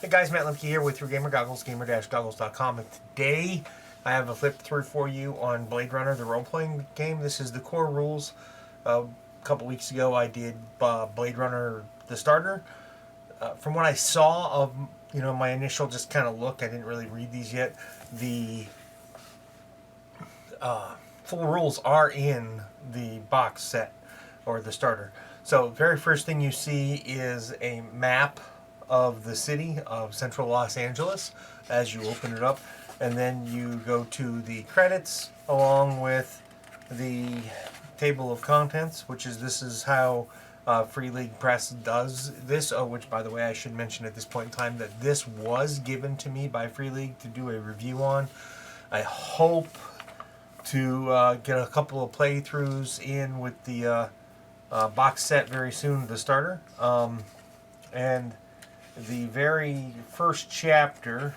Hey guys, Matt Lemke here with Gamer Goggles, gamer-goggles.com, and today I have a flip through for you on Blade Runner, the role-playing game. This is the core rules. A couple weeks ago I did Blade Runner, the starter. From what I saw of, my initial just kind of look, I didn't really read these yet. The full rules are in the box set, or the starter. So, very first thing you see is a map of the city of central Los Angeles as you open it up, and then you go to the credits along with the table of contents, this is how Free League Press does this. Which, by the way, I should mention at this point in time that this was given to me by Free League to do a review on. I hope to get a couple of playthroughs in with the box set very soon, the starter. And the very first chapter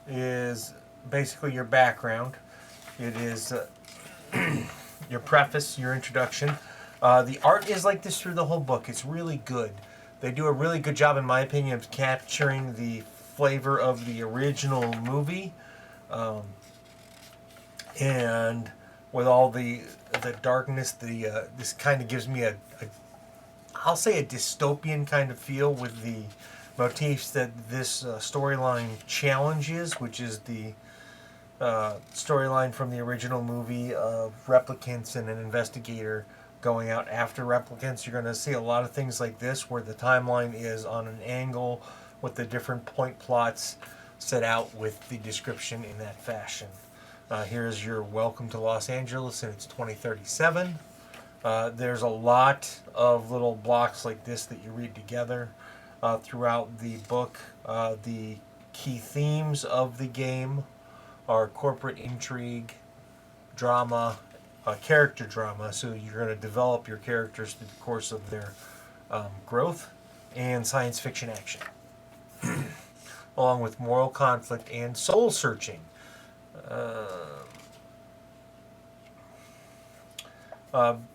is basically your background. It is your preface, your introduction. The art is like this through the whole book. It's really good. They do a really good job, in my opinion, of capturing the flavor of the original movie. And with all the darkness, this kind of gives me I'll say a dystopian kind of feel with the motifs that this storyline challenges, which is the storyline from the original movie of replicants and an investigator going out after replicants. You're going to see a lot of things like this where the timeline is on an angle with the different point plots set out with the description in that fashion. Here's your welcome to Los Angeles, and it's 2037. There's a lot of little blocks like this that you read together throughout the book. The key themes of the game are corporate intrigue, drama, character drama, so you're going to develop your characters through the course of their growth, and science fiction action, along with moral conflict and soul searching.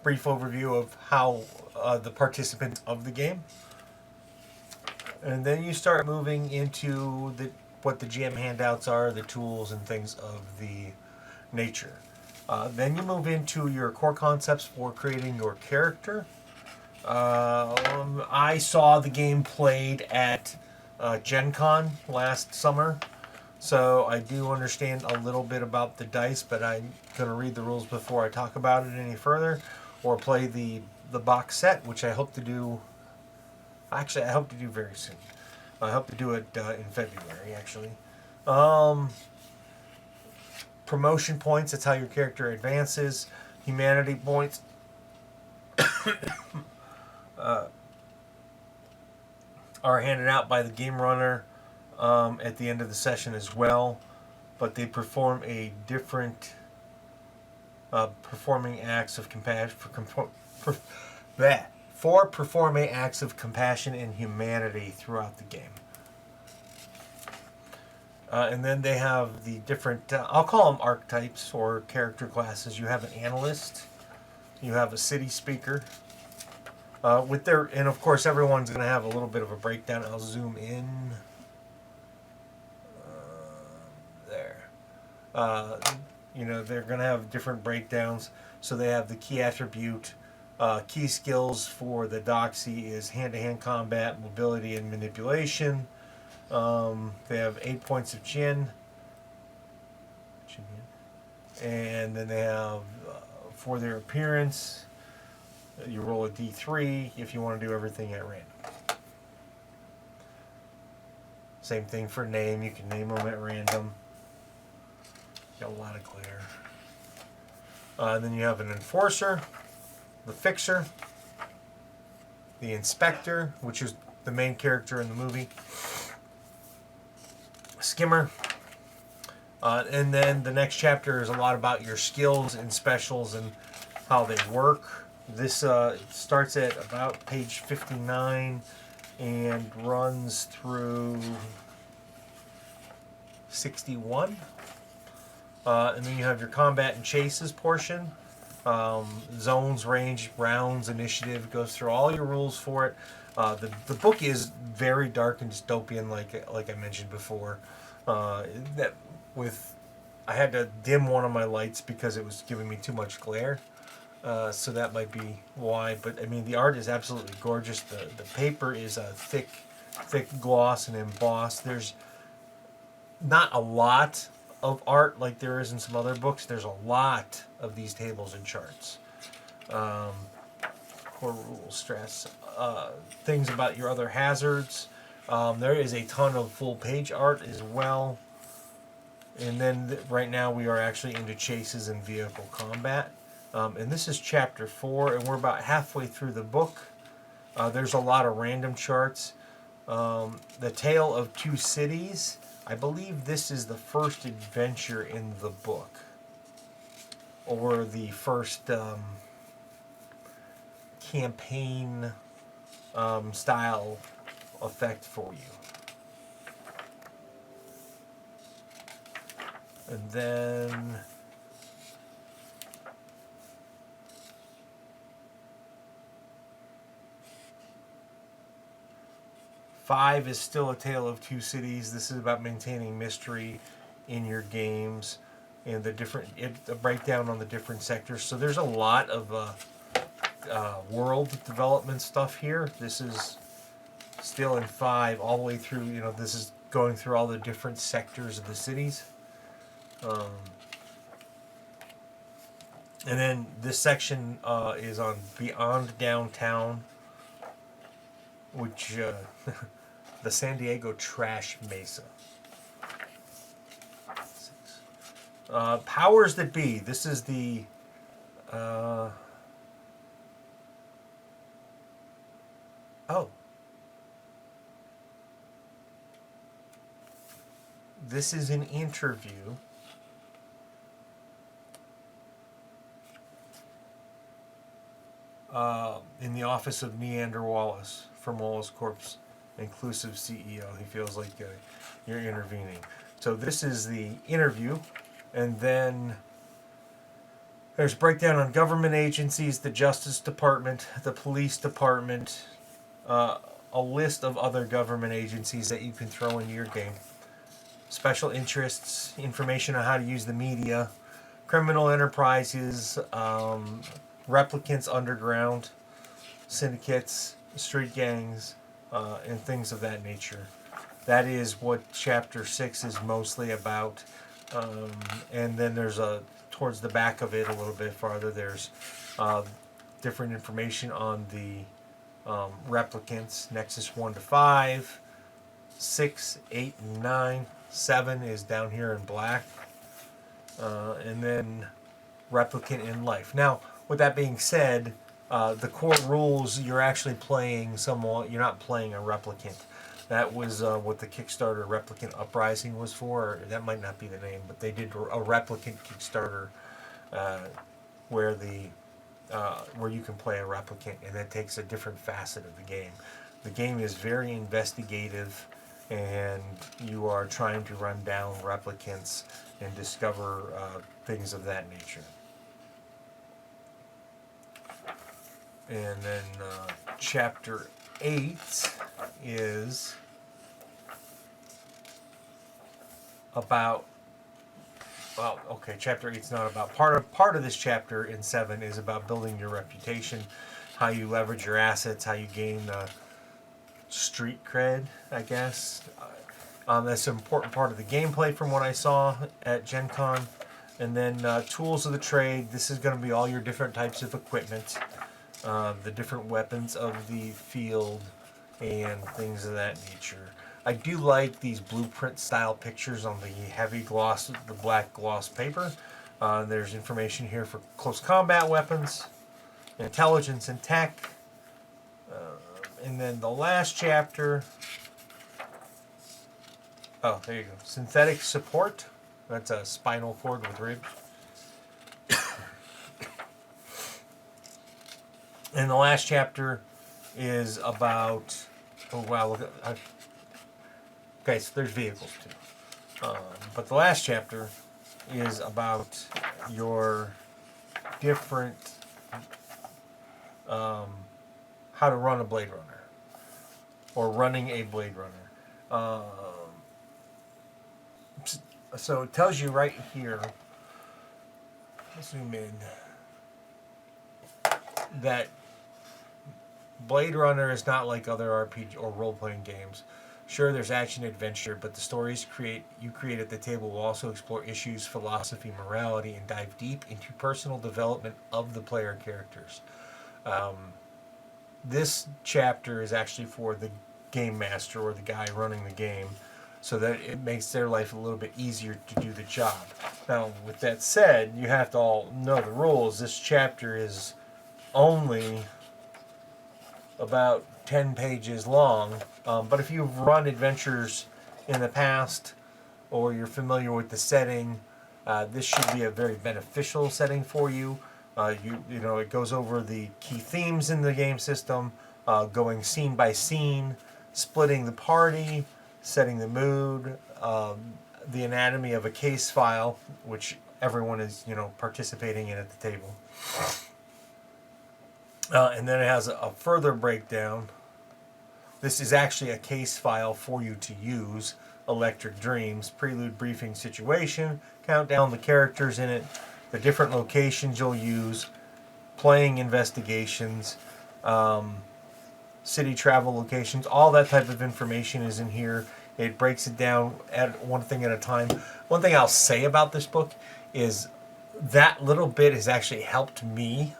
Brief overview of how the participants of the game, and then you start moving into what the GM handouts are, the tools and things of the nature. Then you move into your core concepts for creating your character. I saw the game played at Gen Con last summer, so I do understand a little bit about the dice, but I'm going to read the rules before I talk about it any further, or play the box set, which I hope to do. Actually, I hope to do very soon. I hope to do it in February, actually. Promotion points, that's how your character advances. Humanity points. Are handed out by the game runner at the end of the session as well, but they perform a different performing acts of compassion for performing acts of compassion and humanity throughout the game. And then they have the different, I'll call them archetypes or character classes. You have an analyst, you have a city speaker, and of course everyone's going to have a little bit of a breakdown. I'll zoom in. There. They're going to have different breakdowns. So they have the key attribute. Key skills for the Doxy is hand-to-hand combat, mobility, and manipulation. They have 8 points of chin. And then they have, for their appearance, you roll a d3 if you want to do everything at random. Same thing for name. You can name them at random. Got a lot of glare. And then you have an enforcer, the fixer, the inspector, which is the main character in the movie, skimmer, and then the next chapter is a lot about your skills and specials and how they work. This starts at about page 59 and runs through 61. And then you have your combat and chases portion. Zones, range, rounds, initiative, goes through all your rules for it. The book is very dark and dystopian, like I mentioned before. That with I had to dim one of my lights because it was giving me too much glare. So that might be why. But I mean, the art is absolutely gorgeous. The paper is a thick gloss and embossed. There's not a lot of art like there is in some other books. There's a lot of these tables and charts. Core rules, stress, things about your other hazards. There is a ton of full page art as well. And then right now we are actually into chases and vehicle combat. And this is chapter 4, and we're about halfway through the book. There's a lot of random charts. The Tale of Two Cities. I believe this is the first adventure in the book, or the first campaign style effect for you. And then five is still A Tale of Two Cities. This is about maintaining mystery in your games and a breakdown on the different sectors. So there's a lot of world development stuff here. This is still in 5 all the way through. This is going through all the different sectors of the cities. And then this section is on Beyond Downtown, which the San Diego Trash Mesa. Powers that be. This is the this is an interview in the office of Neander Wallace from Wallace Corp's inclusive CEO. He feels like you're intervening. So this is the interview, and then there's a breakdown on government agencies, the Justice Department, the Police Department, a list of other government agencies that you can throw into your game. Special interests, information on how to use the media, criminal enterprises, replicants underground, syndicates, street gangs, and things of that nature. That is what chapter 6 is mostly about. And then there's towards the back of it a little bit farther, there's different information on the replicants, Nexus 1 to 5, 6, 8, and 9. 7 is down here in black. And then replicant in life. Now, with that being said, the core rules, you're actually playing you're not playing a replicant. That was what the Kickstarter Replicant Uprising was for. That might not be the name, but they did a replicant Kickstarter where you can play a replicant, and that takes a different facet of the game. The game is very investigative, and you are trying to run down replicants and discover things of that nature. And then chapter 8 is about, chapter 8's not about, part of this chapter in 7 is about building your reputation, how you leverage your assets, how you gain street cred, I guess. That's an important part of the gameplay from what I saw at Gen Con. And then tools of the trade. This is going to be all your different types of equipment, the different weapons of the field, and things of that nature. I do like these blueprint style pictures on the heavy gloss, the black gloss paper. There's information here for close combat weapons, intelligence and tech. And then the last chapter, there you go. Synthetic support. That's a spinal cord with ribs. And the last chapter is about, okay, so there's vehicles too. But the last chapter is about your different, how to run a Blade Runner. or running a Blade Runner. So it tells you right here, let's zoom in, that Blade Runner is not like other RPG or role-playing games. Sure, there's action adventure, but the stories you create at the table will also explore issues, philosophy, morality, and dive deep into personal development of the player characters. This chapter is actually for the game master or the guy running the game, so that it makes their life a little bit easier to do the job. Now, with that said, you have to all know the rules. This chapter is only about 10 pages long, but if you've run adventures in the past or you're familiar with the setting, this should be a very beneficial setting for you. You know, it goes over the key themes in the game system, going scene by scene, splitting the party, setting the mood, the anatomy of a case file, which everyone is, you know, participating in at the table. And then it has a further breakdown. This is actually a case file for you to use. Electric Dreams, prelude, briefing, situation, count down the characters in it, the different locations you'll use, playing investigations, city travel locations, all that type of information is in here. It breaks it down at one thing at a time. One thing I'll say about this book is that little bit has actually helped me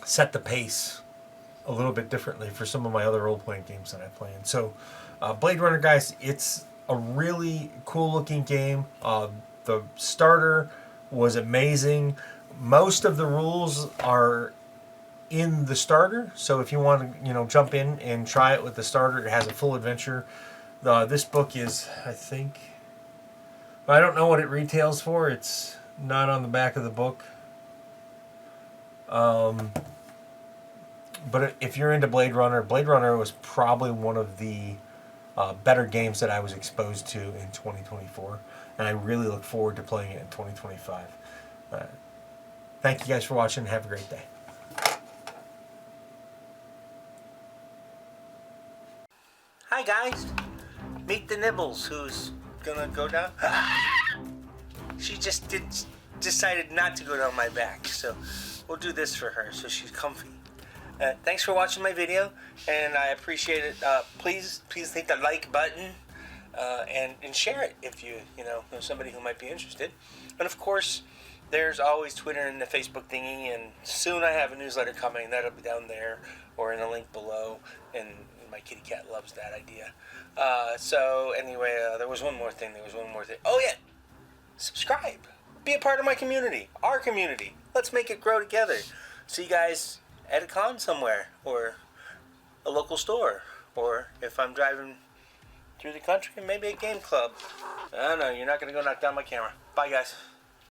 set the pace a little bit differently for some of my other role-playing games that I play in. So, Blade Runner, guys, it's a really cool-looking game. The starter was amazing. Most of the rules are in the starter, so if you want to, you know, jump in and try it with the starter, it has a full adventure. This book is, I think, I don't know what it retails for. It's not on the back of the book. But if you're into Blade Runner was probably one of the better games that I was exposed to in 2024, and I really look forward to playing it in 2025. Thank you guys for watching. Have a great day. Hi guys, meet the Nibbles, who's gonna go down. She just decided not to go down my back, so we'll do this for her so she's comfy. Thanks for watching my video, and I appreciate it. Please hit the like button and share it if you know somebody who might be interested. And of course, there's always Twitter and the Facebook thingy, and soon I have a newsletter coming. That'll be down there or in the link below. And my kitty cat loves that idea. So anyway, there was one more thing. Oh yeah, subscribe. Be a part of my community, our community. Let's make it grow together. See you guys at a con somewhere, or a local store, or if I'm driving through the country, maybe a game club. I don't know, you're not going to go knock down my camera. Bye guys.